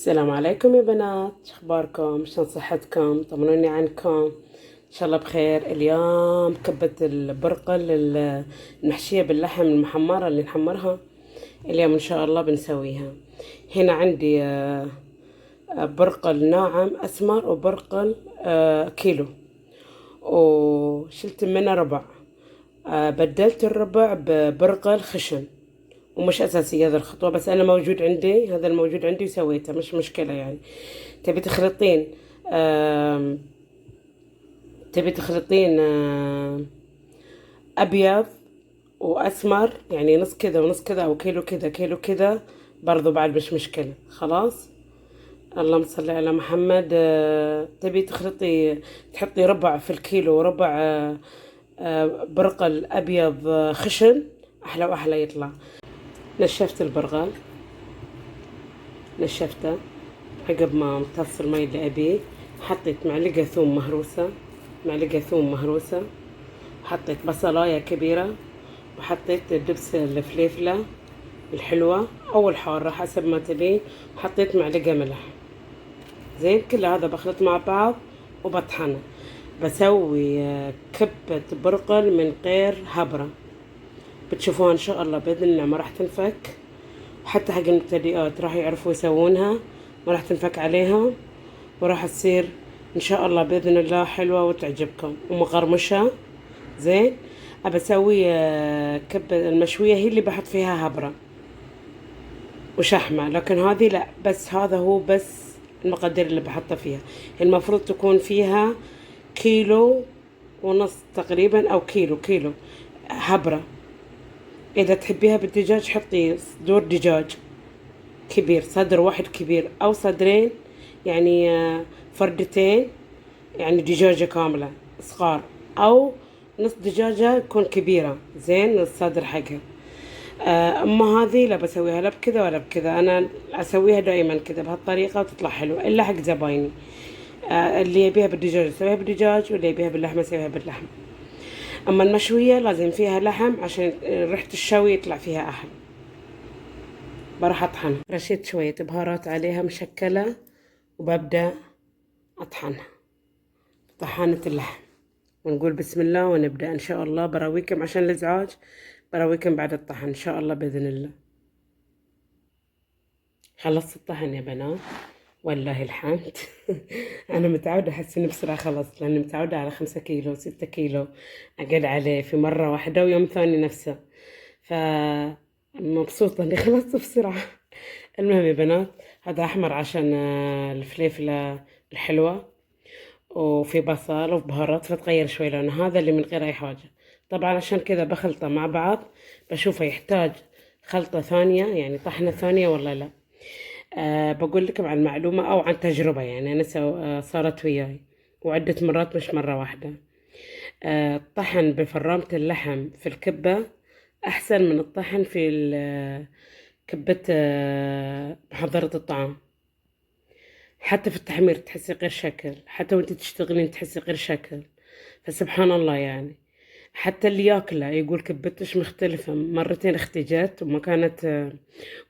السلام عليكم يا بنات، شو اخباركم؟ شلون صحتكم؟ طمنوني عنكم. ان شاء الله بخير. اليوم كبة البرقل المحشية باللحم المحمرة اللي نحمرها اليوم ان شاء الله بنسويها. هنا عندي برقل ناعم اسمر وبرقل كيلو، وشلت منه ربع. بدلت الربع ببرقل خشن، ومش أساسية هذا الخطوة، بس أنا موجود عندي، هذا الموجود عندي وسويته، مش مشكلة يعني. تبي تخلطين آم، تبي تخلطين أبيض وأسمر، يعني نص كذا ونص كذا، أو كيلو كذا كيلو كذا، برضو بعد مش مشكلة. خلاص، اللهم صل على محمد. تبي تخلطي، تحطي ربع في الكيلو وربع برقل أبيض خشن، أحلى وأحلى يطلع. نشفت البرغل، نشفته عقب ما امتص المي اللي أبيه. حطيت معلقة ثوم مهروسة، معلقة ثوم مهروسة، حطيت بصلاية كبيرة، وحطيت دبس الفليفلة الحلوة أو الحارة حسب ما تبين، وحطيت معلقة ملح. زين، كل هذا بخلط مع بعض وبطحنه. بسوي كبة برقل من غير هبرة، بتشوفوها إن شاء الله بإذن الله ما راح تنفك، حتى حق المبتدئات راح يعرفوا يسوونها، ما راح تنفك عليها، وراح تصير ان شاء الله باذن الله حلوه وتعجبكم ومقرمشه. زين. ابى اسوي كبه المشويه هي اللي بحط فيها هبره وشحمه، لكن هذه لا، بس هذا هو بس المقادير اللي بحطها فيها. المفروض تكون فيها كيلو ونص تقريبا، او كيلو هبره. اذا تحبيها بالدجاج حطي صدور دجاج كبير، صدر واحد كبير او صدرين، يعني فردتين، يعني دجاجة كاملة صغار، او نص دجاجة تكون كبيرة. زين، الصدر حقها. اما هذه لا بسويها لا بكذا ولا بكذا، انا اسويها دائما كذا بهالطريقة وتطلع حلوة، الا حق زبايني. اللي يبيها بالدجاج اسويها بالدجاج، واللي يبيها باللحمة اسويها باللحم. اما المشوية لازم فيها لحم عشان ريحة الشوي يطلع فيها احلى. بروح اطحنها، رشيت شوية بهارات عليها مشكلة، وببدأ اطحنها طحانة اللحم، ونقول بسم الله ونبدأ إن شاء الله. براويكم عشان الإزعاج، براويكم بعد الطحن إن شاء الله بإذن الله. خلصت الطحن يا بنات، والله الحمد. أنا متعودة أحس إني بسرعة خلص، لأني متعودة على 5 كيلو 6 كيلو أقل عليه في مرة واحدة، ويوم ثاني نفسه، فمبسوطة إني خلصت بسرعة. المهم يا بنات، هذا أحمر عشان الفليفلة الحلوة، وفي بصل وبهارات فتغير شوي لونه. هذا اللي من غير أي حاجة. طبعا عشان كذا بخلطه مع بعض، بشوفه يحتاج خلطة ثانية، يعني طحنة ثانية ولا لا. بقول لكم عن معلومة أو عن تجربة، يعني أنا صارت وياي وعدة مرات مش مرة واحدة. الطحن بفرامة اللحم في الكبة أحسن من الطحن في كبة محضرة الطعام. حتى في التحمير تحسي غير شكل، حتى وانت تشتغلين تحسي غير شكل، فسبحان الله يعني. حتى اللي ياكله يقول كبتش مختلفة. مرتين اختجت، وما كانت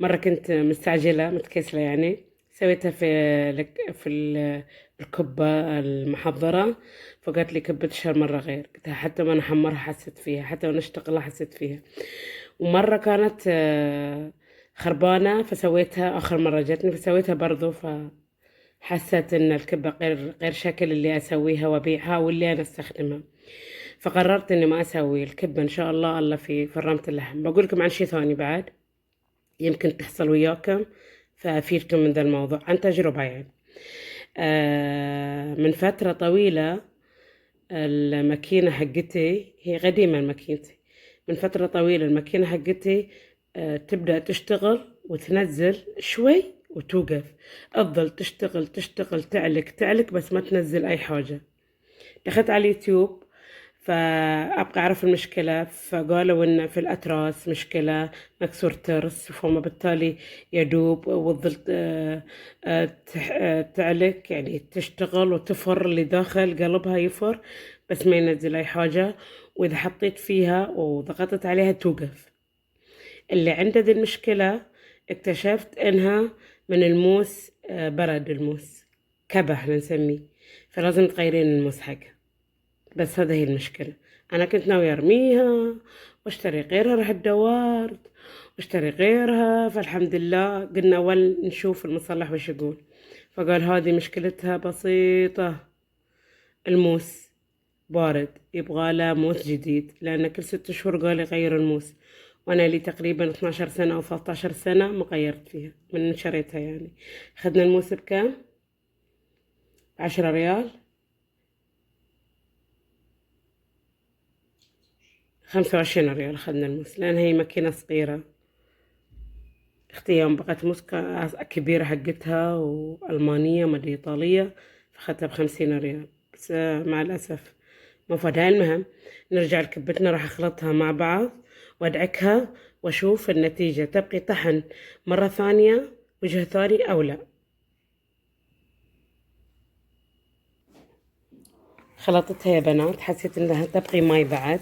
مرة كنت مستعجلة متكسلة يعني، سويتها الكبة المحضرة، فقالت لي كبتش هالمرة غير. قلتها حتى وانا حمرها حسيت فيها، حتى وانا اشتغلها حسيت فيها. ومرة كانت خربانة، فسويتها آخر مرة جتني فسويتها برضو، حسيت ان الكبة غير شكل اللي اسويها وابيعها واللي انا استخدمها. فقررت اني ما اسوي الكبة ان شاء الله الا في فرمة اللحم. بقول لكم عن شيء ثاني بعد يمكن تحصل وياكم، فافيدكم من ذا الموضوع عن تجربة يعني. من فترة طويلة الماكينة حقتي هي قديمة، ماكينتي من فترة طويلة الماكينة حقتي تبدأ تشتغل وتنزل شوي وتوقف، تفضل تشتغل تشتغل تعلك بس ما تنزل أي حاجة. دخلت على اليوتيوب فأبقى أعرف المشكلة، فقالوا إن في الأتراس مشكلة، مكسور ترس، فما بالتالي يدوب وتظل تعلك، يعني تشتغل وتفر اللي داخل قلبها يفر بس ما ينزل أي حاجة، وإذا حطيت فيها وضغطت عليها توقف. اللي عنده ذي المشكلة اكتشفت إنها من الموس برد الموس، كبه احنا نسميه، فلازم تغيرين الموس حقها. بس هذا هي المشكلة. أنا كنت ناوية أرميها واشتري غيرها، رحت دورت واشتري غيرها، فالحمد لله قلنا أول نشوف المصلح وش يقول. فقال هذه مشكلتها بسيطة، الموس بارد، يبغى له موس جديد، لأن كل 6 شهور قال يغير الموس، وأنا لي تقريبا 12 سنة أو 13 سنة ما غيرت فيها من شريتها يعني. خدنا الموس بكام؟ 10 ريال، 25 ريال أخذنا الموس، لأن هي ماكينة صغيرة. اختي يوم بقت موس كبيرة حقتها وألمانية مدري إيطالية، فأخذتها ب50 ريال، بس مع الأسف ما فادها. المهم نرجع لكبتنا، راح أخلطها مع بعض وأدعكها وأشوف النتيجة، تبقي طحن مرة ثانية وجه ثاني أو لا. خلطتها يا بنات، حسيت انها تبقي ماي بعد،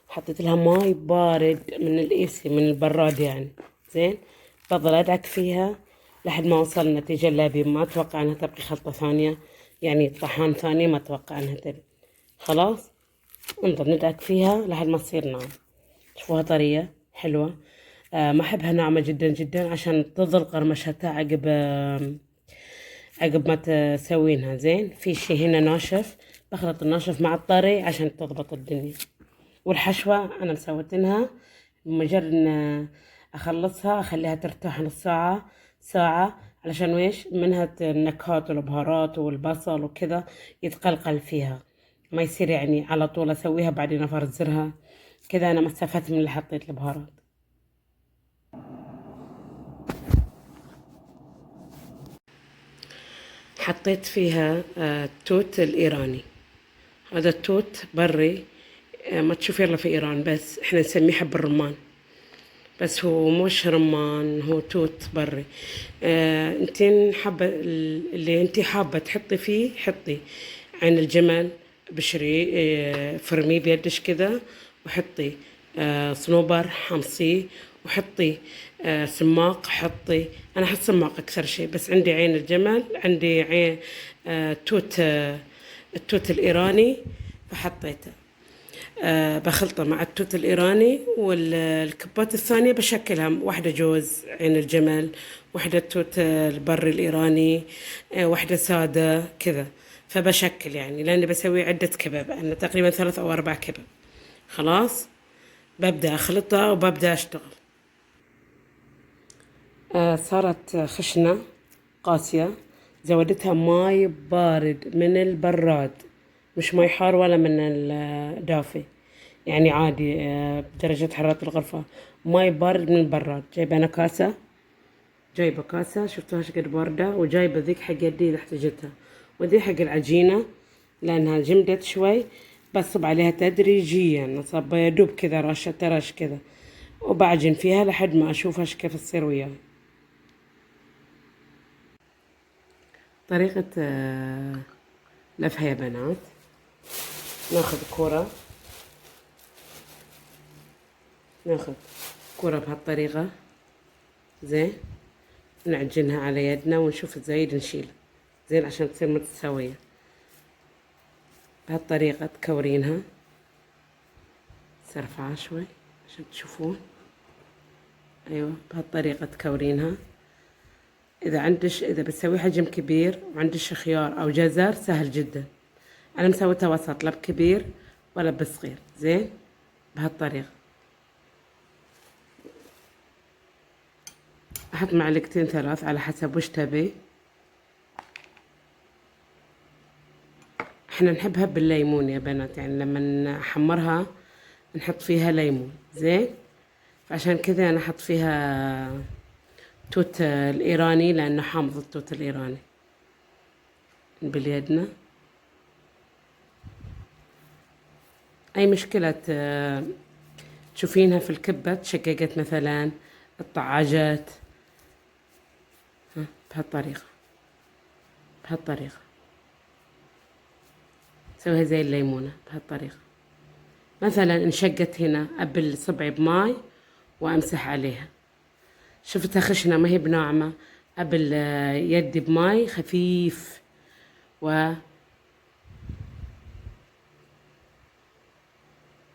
حطيت لها ماي بارد من الايسي من البراد يعني. زين، بفضل ادعك فيها لحد ما اوصل النتيجة اللي ابي. ما اتوقع انها تبقي خلطة ثانية يعني طحان ثاني، ما اتوقع انها تبي. خلاص نضل ندعك فيها لحد ما تصير ناعمة. شوفوها طرية حلوة. ما احبها ناعمة جدا جدا عشان تظل قرمشتها عقب ما تسوينها. زين، في شي هنا ناشف، بخلط الناشف مع الطري عشان تضبط الدنيا. والحشوة أنا مسويتنها، مجرد إن أخلصها أخليها ترتاح نص ساعة ساعة، علشان ويش منها النكهات والبهارات والبصل وكذا يتقلقل فيها، ما يصير يعني على طول أسويها بعدين أفرزرها كذا. أنا ما استفدت من اللي حطيت البهارات. حطيت فيها التوت الإيراني. هذا التوت بري، ما تشوف يلا في إيران، بس إحنا نسميه حب الرمان، بس هو مش رمان، هو توت بري. انتين حابة اللي انتي حابة تحطي فيه حطي. عين الجمل بشري، فرميه بيدش كذا وحطي. صنوبر حمصيه وحطي. سماق حطي. انا احط سماق اكثر شيء، بس عندي عين الجمل، عندي عين توت، التوت الايراني فحطيته. بخلطه مع التوت الإيراني، والكبات الثانية بشكلها، واحدة جوز عين الجمل، واحدة توت البري الإيراني، واحدة سادة كذا. فبشكل يعني، لأني بسوي عدة كباب، أنا تقريبا 3 أو 4 كباب. خلاص ببدأ أخلطها وببدأ أشتغل. صارت خشنة قاسية، زودتها ماي بارد من البراد، مش ماي حار ولا من الدافي يعني، عادي بدرجة حرارة الغرفة. ماي بارد من البراد. جايبة أنا كاسة، جايبة كاسة شفتوها شقد باردة، وجايبة ذيك حق يدي إذا احتجتها، وذي حق العجينة لأنها جمدت شوي، بصب عليها تدريجيا، نصب يدوب كذا رشة ترش كذا، وبعجن فيها لحد ما أشوفها كيف تصير وياي. طريقة لفها يا بنات، ناخذ كرة، ناخذ كرة بهالطريقة. زين، نعجنها على يدنا ونشوف الزايد نشيله. زين، عشان تصير متساوية بهالطريقة. تكورينها، سرفعها شوي عشان تشوفون. ايوه بهالطريقة تكورينها. اذا بتسوي حجم كبير وعندش خيار او جزر سهل جدا. انا مسويتها وسط، لا بكبير ولا بصغير. زين، بهالطريقة احط معلقتين 3 على حسب وش تبي. احنا نحبها بالليمون يا بنات، يعني لما نحمرها نحط فيها ليمون. زين، فعشان كذا انا احط فيها توت الايراني، لانه حامض التوت الايراني. باليدنا اي مشكلة تشوفينها في الكبة تشققت مثلا، الطعاجات، بهالطريقة بهالطريقة سويها زي الليمونة بهالطريقة. مثلا انشقت هنا، ابل صبعي بماي وامسح عليها. شفتها خشنة ما هي بناعمة، قبل يدي بماي خفيف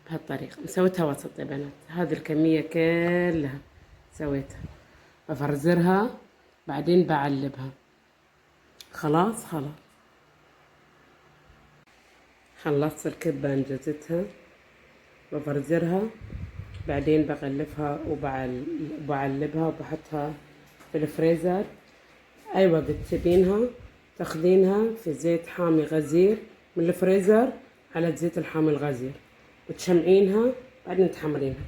بهالطريقة. سويتها وسط يا بنات، هذه الكمية كلها سويتها. بفرزرها بعدين بعلبها. خلاص خلصت الكبة انجزتها، بفرزرها بعدين بغلفها وبعلبها وبحطها في الفريزر. اي وقت تبينها تاخذينها في زيت حامي غزير من الفريزر على الزيت الحامي الغزير وتشمعينها بعدين تحمرينها.